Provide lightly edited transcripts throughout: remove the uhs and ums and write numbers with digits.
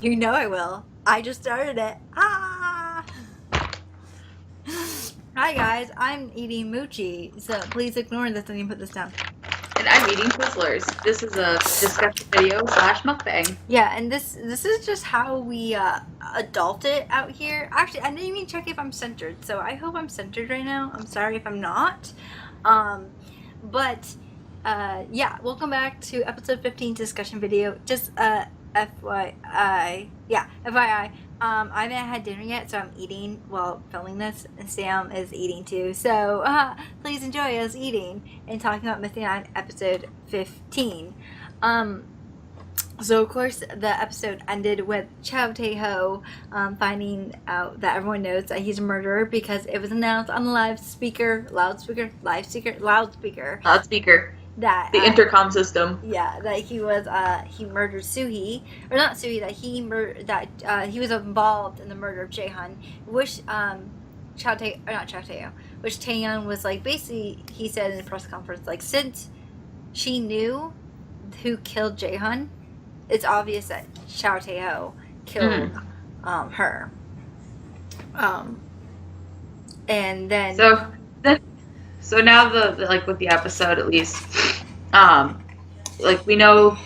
You know I will. I just started it. Ah! Hi guys, I'm eating mochi, so please ignore this and you put this down. And I'm eating Twizzlers. This is a discussion video slash mukbang. Yeah, and this is just how we adult it out here. Actually, I didn't even check if I'm centered, so I hope I'm centered right now. I'm sorry if I'm not. Um, but yeah, welcome back to episode 15 discussion video. Just FYI, yeah, FYI. I haven't had dinner yet, so I'm eating while filming this, and Sam is eating too. So please enjoy us eating and talking about Mythic 9 episode 15. So of course the episode ended with Chow Tae-ho finding out that everyone knows that he's a murderer because it was announced on the loudspeaker Loudspeaker. that The intercom system. yeah, that he was he murdered Suhee, or not Suhee, that he was involved in the murder of Jaehyun, which which Taehyung was like, basically he said in a press conference, like, since she knew who killed Jaehyun, it's obvious that Chow Tae-ho killed her. And then So now the like with the episode at least, like we know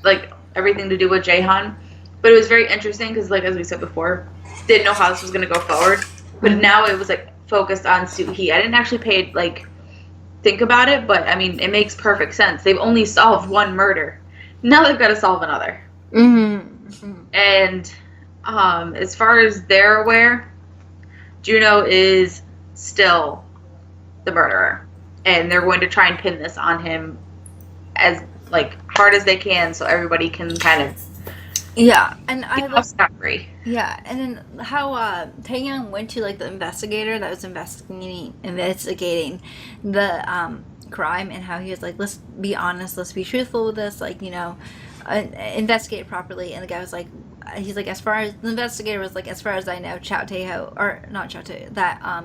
like everything to do with Jaehyun, but it was very interesting because like as we said before, didn't know how this was gonna go forward, but now it was like focused on Suhee. I didn't actually think about it, but I mean it makes perfect sense. They've only solved one murder. Now they've got to solve another. Mm-hmm. And as far as they're aware, Juno is still the murderer, and they're going to try and pin this on him as like hard as they can, so everybody can kind of and I love scot-free. Yeah, and then how Taehyung went to like the investigator that was investigating the crime, and how he was like, let's be honest, let's be truthful with this, like, investigate it properly. And the guy was like, he's like, as far as the investigator was like, as far as I know, Chow Tae-ho, or not Chow Tae, that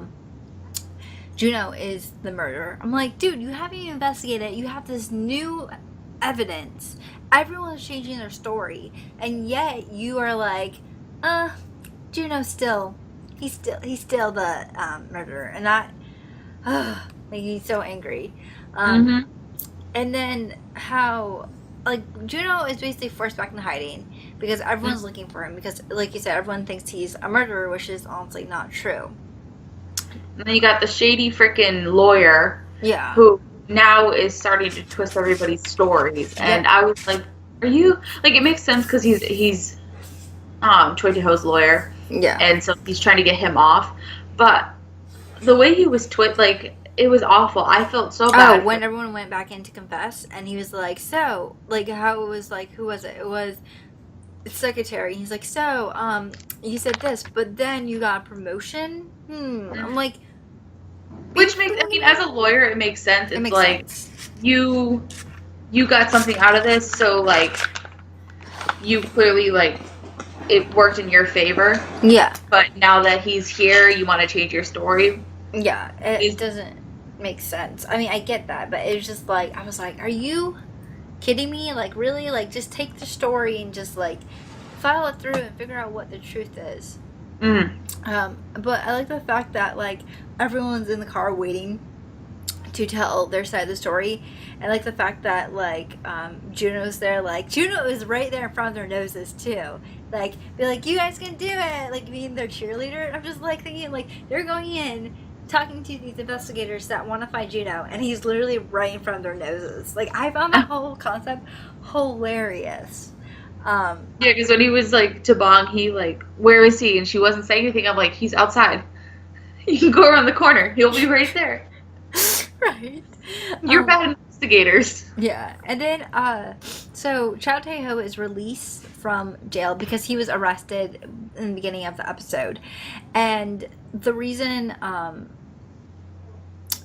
Juno is the murderer. I'm like, dude, you haven't even investigated it. You have this new evidence. Everyone's changing their story, and yet you are like, Juno's he's still the murderer, and that, like, he's so angry. And then how, like, Juno is basically forced back into hiding because everyone's looking for him, because, like you said, everyone thinks he's a murderer, which is honestly not true. And then you got the shady freaking lawyer, who now is starting to twist everybody's stories. And I was like, are you, like, it makes sense because he's Choi Tae-ho's lawyer, and so he's trying to get him off. But the way he was like, it was awful. I felt so bad. When everyone went back in to confess, and he was like, so, like, how it was, like, who was it? It was secretary. He's like, so, you said this, but then you got a promotion? I'm like, which makes, I mean, as a lawyer, it makes sense. It's like, sense. you got something out of this, so, like, you clearly, like, it worked in your favor. Yeah. But now that he's here, you want to change your story. Yeah, it doesn't make sense. I mean, I get that, but it was just like, I was like, are you kidding me? Like, really? Like, just take the story and just, like, file it through and figure out what the truth is. But I like the fact that, like, everyone's in the car waiting to tell their side of the story. I like the fact that, like, Juno's there. Like, Juno is right there in front of their noses too. Like, be like, you guys can do it, like, being their cheerleader. And I'm just like thinking, like, they're going in talking to these investigators that want to find Juno, and he's literally right in front of their noses. Like, I found that whole concept hilarious. Yeah, because when he was like to Bong, he like, where is he? And she wasn't saying anything. I'm like, he's outside. You can go around the corner. He'll be right there. Right. You're bad investigators. Yeah, and then so Chow Tae-ho is released from jail because he was arrested in the beginning of the episode, and the reason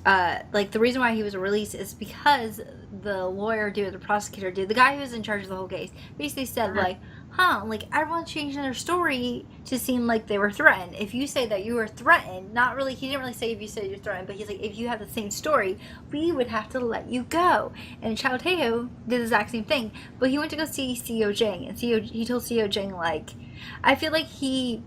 like the reason why he was released is because the lawyer dude, the prosecutor dude, the guy who was in charge of the whole case, basically said like, like everyone's changing their story to seem like they were threatened. If you say that you were threatened, not really, he didn't really say if you said you're threatened, but he's like, if you have the same story, we would have to let you go. And Chao Teo did the exact same thing, but he went to go see CEO Jang, and he told CEO Jang like, I feel like to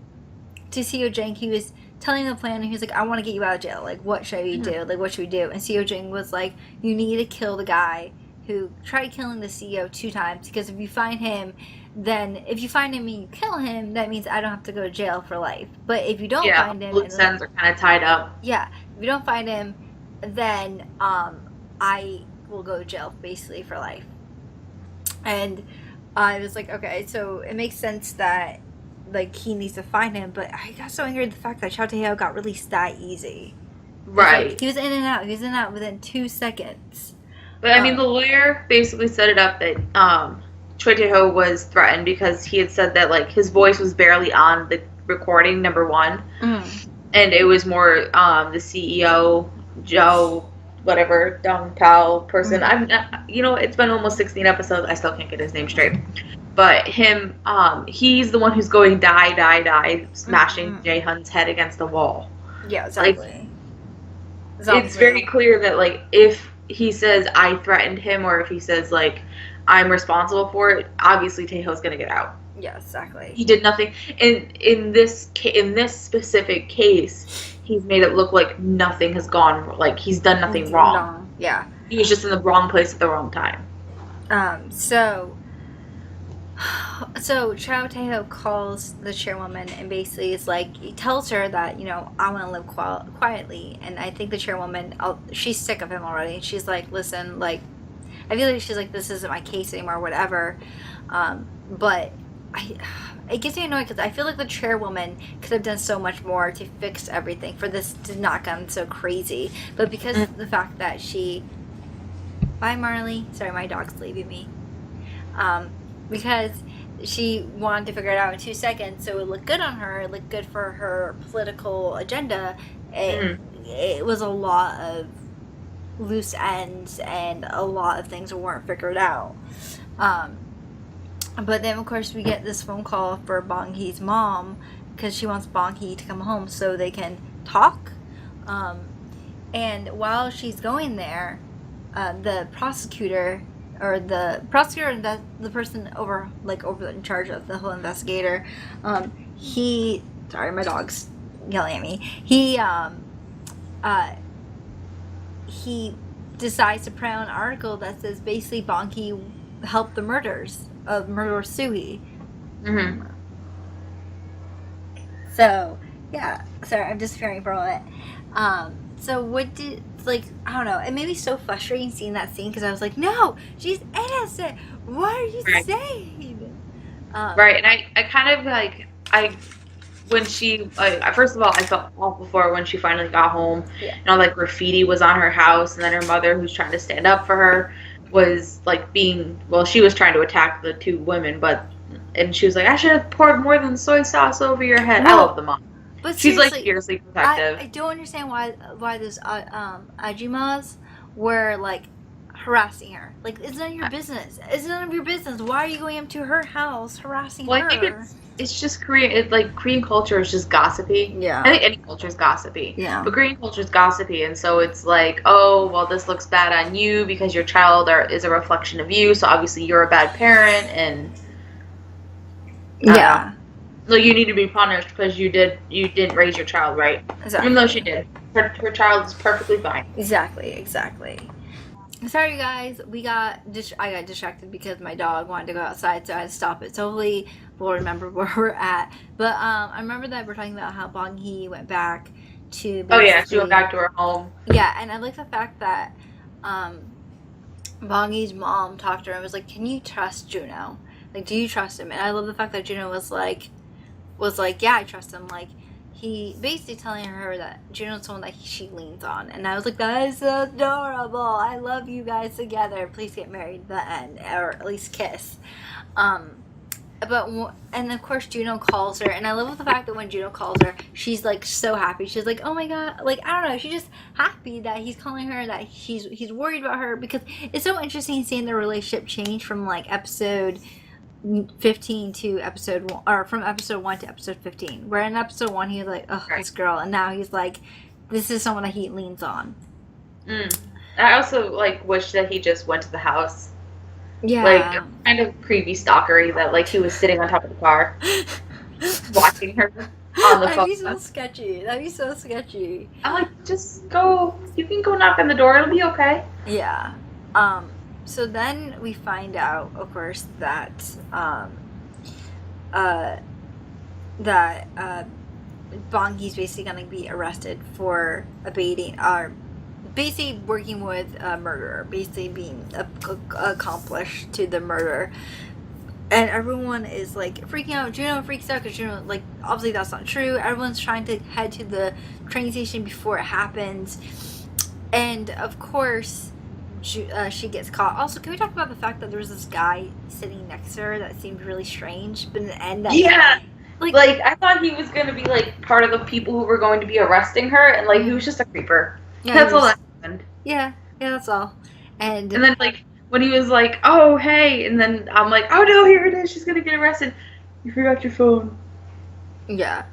CEO Jang, he was telling the plan, and he was like, I want to get you out of jail. Like, what should we do? Like, what should we do? And CEO Jing was like, you need to kill the guy who tried killing the CEO 2 times, because if you find him and you kill him, that means I don't have to go to jail for life. But if you don't find him, loose ends are kind of tied up. Yeah, if you don't find him, then I will go to jail basically for life. And I was like, okay, so it makes sense that like he needs to find him, but I got so angry at the fact that Chao Teo got released that easy. Right. Like, he was in and out. He was in and out within 2 seconds. But I mean, the lawyer basically set it up that Choi Tae-ho was threatened because he had said that like his voice was barely on the recording, number one, and it was more the CEO Joe, whatever Dong Pao person. I'm it's been almost 16 episodes. I still can't get his name straight. But him, he's the one who's going die, smashing Jae-hun's head against the wall. Yeah, exactly. Like, it's very clear that, like, if he says, I threatened him, or if he says, like, I'm responsible for it, obviously Taeho's going to get out. Yeah, exactly. He did nothing. In this specific case, he's made it look like nothing has gone, like, he's done nothing wrong. Yeah. He was just in the wrong place at the wrong time. So Chao Tae-ho calls the chairwoman and basically is like, he tells her that, I want to live quietly. And I think the chairwoman, she's sick of him already. She's like, listen, like, I feel like she's like, this isn't my case anymore, whatever. But it gets me annoyed because I feel like the chairwoman could have done so much more to fix everything for this to not come so crazy. But because of the fact that bye Marley, sorry, my dog's leaving me. Because she wanted to figure it out in 2 seconds, so it would look good on her, it looked good for her political agenda. It was a lot of loose ends, and a lot of things weren't figured out. But then, of course, we get this phone call for Bong Hee's mom, because she wants Bong Hee to come home so they can talk. And while she's going there, the prosecutor and the person over in charge of the whole investigator, sorry, my dog's yelling at me. He decides to print out an article that says basically Bong Hee helped the murders of murderer Suhee. So yeah, sorry, I'm just disappearing for a moment. So what did, like, I don't know, it made me so frustrating seeing that scene because I was like, no, she's innocent. What are you saying? Right, and I kind of like, when she, first of all, I felt awful for her when she finally got home, and all like graffiti was on her house, and then her mother, who's trying to stand up for her, was like she was trying to attack the 2 women, and she was like, I should have poured more than soy sauce over your head. I love the mom. But she's like fiercely protective. I don't understand why those Ajimas were like harassing her. Like, it's none of your business. It's none of your business. Why are you going up to her house harassing her? I think it's just Korean. Korean culture is just gossipy. Yeah. I think any culture is gossipy. Yeah. But Korean culture is gossipy, and so it's like, oh, well, this looks bad on you because your child is a reflection of you. So obviously you're a bad parent, and yeah. Like, you need to be punished because you didn't raise your child right. Exactly. Even though she did. Her child is perfectly fine. Exactly. Sorry, you guys. I got distracted because my dog wanted to go outside, so I had to stop it. So hopefully we'll remember where we're at. But I remember that we're talking about how Bong Hee went back to. Oh yeah, she went back to her home. Yeah, and I like the fact that Bong Hee's mom talked to her and was like, "Can you trust Juno? Like, do you trust him?" And I love the fact that Juno was like, yeah, I trust him. Like, he basically telling her that Juno's someone that she leans on. And I was like, that is so adorable. I love you guys together. Please get married. The end. Or at least kiss. And of course Juno calls her, and I love the fact that when Juno calls her, she's like so happy. She's like, oh my god, like I don't know, she's just happy that he's calling her, that he's worried about her, because it's so interesting seeing their relationship change from like episode 15 to episode 1, or from episode 1 to episode 15, where in episode 1 he was like, oh, this girl, and now he's like, this is someone that he leans on. I also like wish that he just went to the house. Yeah, like kind of creepy stalkery that like he was sitting on top of the car watching her on the phone. That'd be so sketchy. I'm like, just go, you can go knock on the door, it'll be okay. Yeah. So then we find out, of course, that Bongi's basically going to be arrested for abating, basically working with a murderer, basically being accomplished to the murder. And everyone is like freaking out. Juno freaks out because Juno, like, obviously that's not true. Everyone's trying to head to the train station before it happens. And of course, she gets caught. Also, can we talk about the fact that there was this guy sitting next to her that seemed really strange, but in the end, like I thought he was gonna be like part of the people who were going to be arresting her, and like he was just a creeper. Yeah, that's all that happened. Yeah, that's all. And then like when he was like, oh hey, and then I'm like, oh no, here it is, she's gonna get arrested. You forgot your phone. Yeah.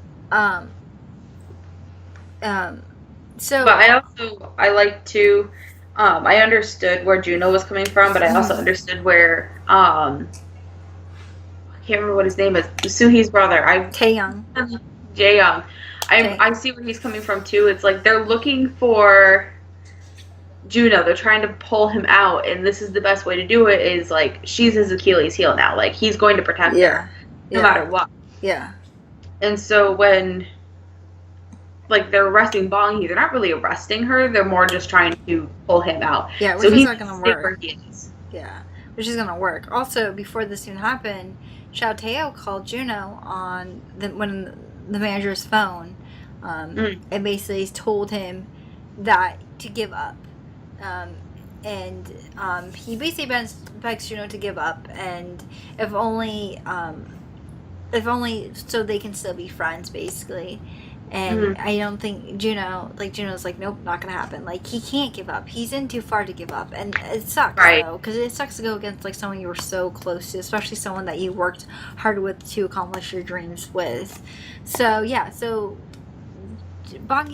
So. But I like to. I understood where Juno was coming from, but I also understood where I can't remember what his name is. Suhi's brother. Taeyoung. Jaeyoung. I see where he's coming from too. It's like they're looking for Juno. They're trying to pull him out, and this is the best way to do it. Is like she's his Achilles heel now. Like he's going to protect her no matter what. Yeah. And so when like they're arresting Bongi, they're not really arresting her. They're more just trying to pull him out. Yeah, which is not gonna work. Yeah, which is gonna work. Also, before this even happened, Xiao Tao called Juno on when the manager's phone, and basically told him that to give up. He basically begs Juno to give up, and if only so they can still be friends, basically. And I don't think Juno's like, nope, not gonna happen. Like, he can't give up. He's in too far to give up, and it sucks, though, because it sucks to go against like someone you were so close to, especially someone that you worked hard with to accomplish your dreams with. So yeah, Bongi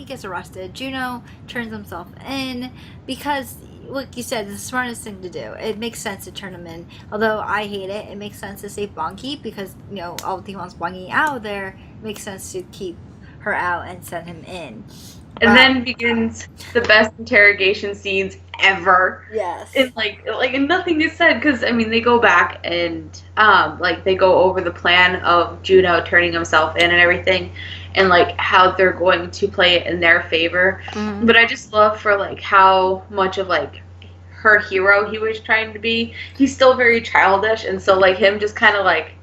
gets arrested. Juno turns himself in because, like you said, it's the smartest thing to do. It makes sense to turn him in. Although I hate it, it makes sense to save Bongi because, all he wants Bongi out of there. It makes sense to keep her out and send him in. And then begins the best interrogation scenes ever. Yes. And and nothing is said because they go back and they go over the plan of Juno turning himself in and everything, and like how they're going to play it in their favor. Mm-hmm. But I just love for like how much of like her hero he was trying to be. He's still very childish, and so like him just kind of like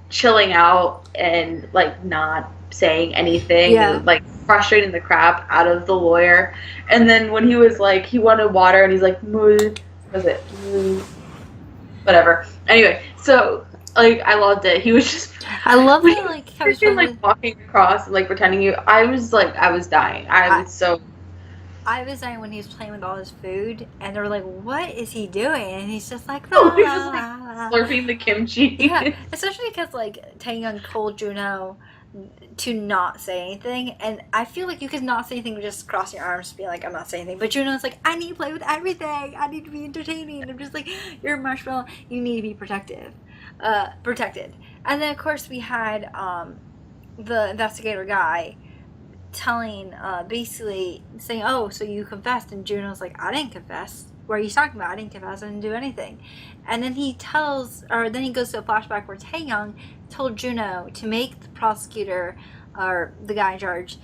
chilling out and like not saying anything, and, like frustrating the crap out of the lawyer. And then when he was like, he wanted water, and he's like, whatever. Anyway, so like I loved it. He was just, I love it, like how he's like walking across and like pretending I was dying. I was dying when he was playing with all his food, and they were like, what is he doing? And he's just like, he's just like slurping the kimchi. Yeah, especially because like Taeyoung told Juno to not say anything, and I feel like you could not say anything, just cross your arms and be like, I'm not saying anything. But Juno's like, I need to play with everything, I need to be entertaining. I'm just like, you're a marshmallow, you need to be protected. And then of course we had the investigator guy telling, basically saying, oh, so you confessed. And Juno's like, I didn't confess. What are you talking about? I didn't confess. I didn't do anything. And then he goes to a flashback where Taeyoung told Juno to make the prosecutor, or the guy in charge,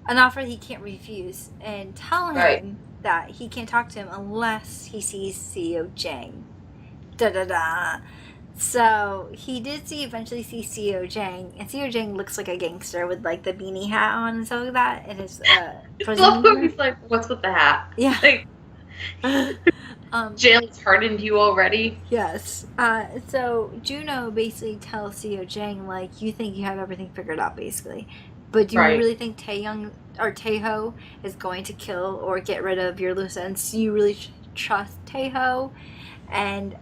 an offer he can't refuse, and tell him that he can't talk to him unless he sees CEO Jang. So he did eventually see CEO Jang, and CEO Jang looks like a gangster with like the beanie hat on and stuff like that. And his he's like, what's with the hat? Yeah. Like, Jail's hardened you already. Yes. So Juno basically tells CEO Jang, like, you think you have everything figured out, basically. But do you Right. really think Taeho is going to kill or get rid of your loose ends? Do you really trust Taeho? And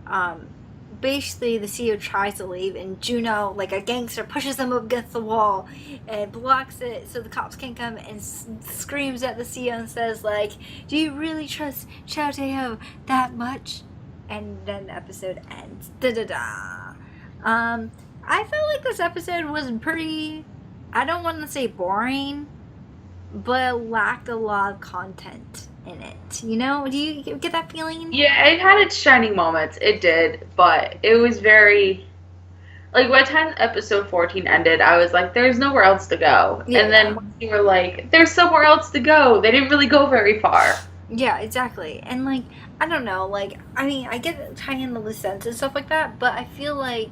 basically the CEO tries to leave, and Juno, like a gangster, pushes him up against the wall and blocks it so the cops can't come, and screams at the CEO and says, like, do you really trust Chow Taeho that much? And then the episode ends. Da-da-da. I felt like this episode was pretty, I don't want to say boring, but it lacked a lot of content in it. You know? Do you get that feeling? Yeah, it had its shining moments. It did, but it was very like by the time episode 14 ended, I was like, "There's nowhere else to go." Yeah. And then once you were like, "There's somewhere else to go," they didn't really go very far. Yeah, exactly. And like, I don't know. Like, I mean, I get tying in the loose ends and stuff like that, but I feel like,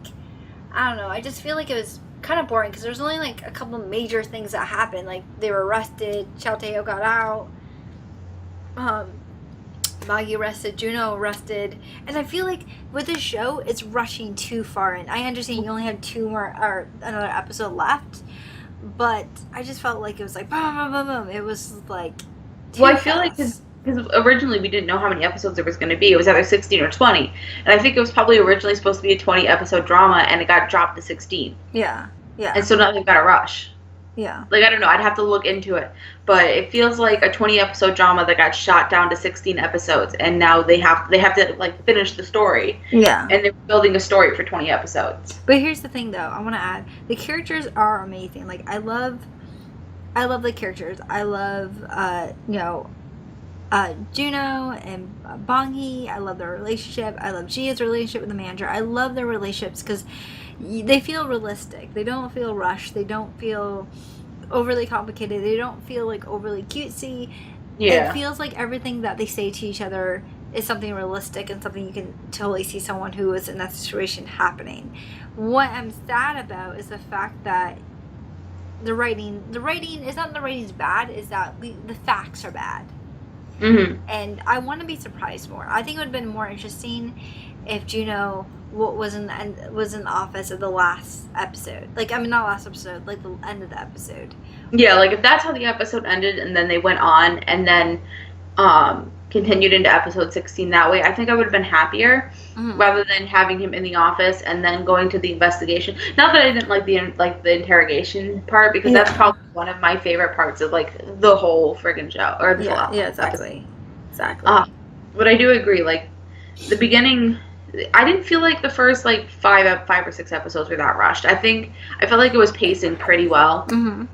I don't know. I just feel like it was kind of boring because there's only like a couple of major things that happened. Like, they were arrested. Chow Taeho got out. Maggie arrested, Juno arrested, and I feel like with this show, it's rushing too far in. I understand you only have two more or another episode left, but I just felt like it was like boom, boom, boom, boom. It was like too Well, I feel like fast. because originally we didn't know how many episodes there was going to be. It was either 16 or 20, and I think it was probably originally supposed to be a 20 episode drama, and it got dropped to 16. Yeah, And so now they've got to rush. yeah. Like, I don't know, I'd have to look into it. But it feels like a 20 episode drama that got shot down to 16 episodes, and now they have to like finish the story. Yeah. And they're building a story for 20 episodes. But here's the thing, though. I want to add, the characters are amazing. Like, I love the characters. I love, Juno and Bong-hee. I love their relationship. I love Gia's relationship with the manager. I love their relationships because they feel realistic. They don't feel rushed. They don't feel overly complicated. They don't feel like overly cutesy. Yeah. It feels like everything that they say to each other is something realistic and something you can totally see someone who is in that situation happening. What I'm sad about is the fact that the writing is not the writing's bad, is that the facts are bad. Mm-hmm. And I want to be surprised more. I think it would have been more interesting if Juno was in the office of the last episode. Like, I mean, not last episode, like the end of the episode. Yeah, like if that's how the episode ended and then they went on and then continued into episode 16 that way, I think I would have been happier rather than having him in the office and then going to the investigation. Not that I didn't like the interrogation part, because that's probably one of my favorite parts of like the whole friggin' show or the whole exactly. But I do agree, like the beginning, I didn't feel like the first like five or six episodes were that rushed. I felt like it was pacing pretty well. Mm-hmm.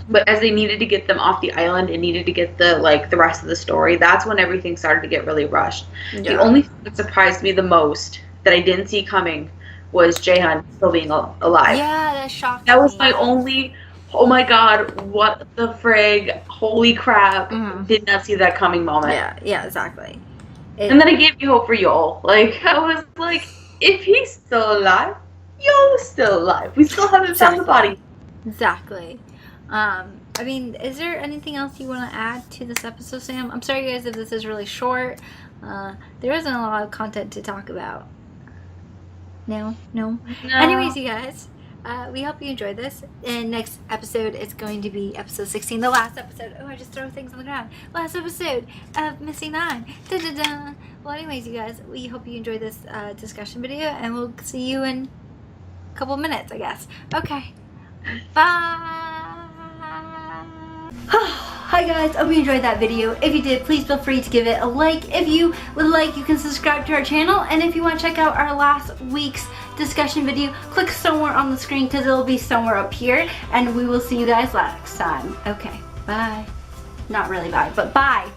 But as they needed to get them off the island and needed to get the rest of the story, that's when everything started to get really rushed. Yeah. The only thing that surprised me the most that I didn't see coming was Jaehyun still being alive. Yeah, that shocked me. That was my only, oh my god, what the frig, holy crap, did not see that coming moment. Yeah, exactly. And then it gave me hope for Yol. Like, I was like, if he's still alive, Yol's still alive. We still haven't found the body. Exactly. I mean, is there anything else you want to add to this episode, Sam? I'm sorry, guys, if this is really short. There isn't a lot of content to talk about. No. Anyways, you guys, we hope you enjoyed this. And next episode is going to be episode 16, the last episode. Oh, I just throw things on the ground. Last episode of Missing 9. Da-da-da. Well, anyways, you guys, we hope you enjoyed this discussion video, and we'll see you in a couple minutes, I guess. Okay. Bye. Hi guys, hope you enjoyed that video. If you did, please feel free to give it a like. If you would like, you can subscribe to our channel. And if you want to check out our last week's discussion video, click somewhere on the screen because it'll be somewhere up here. And we will see you guys next time. Okay, bye. Not really bye, but bye.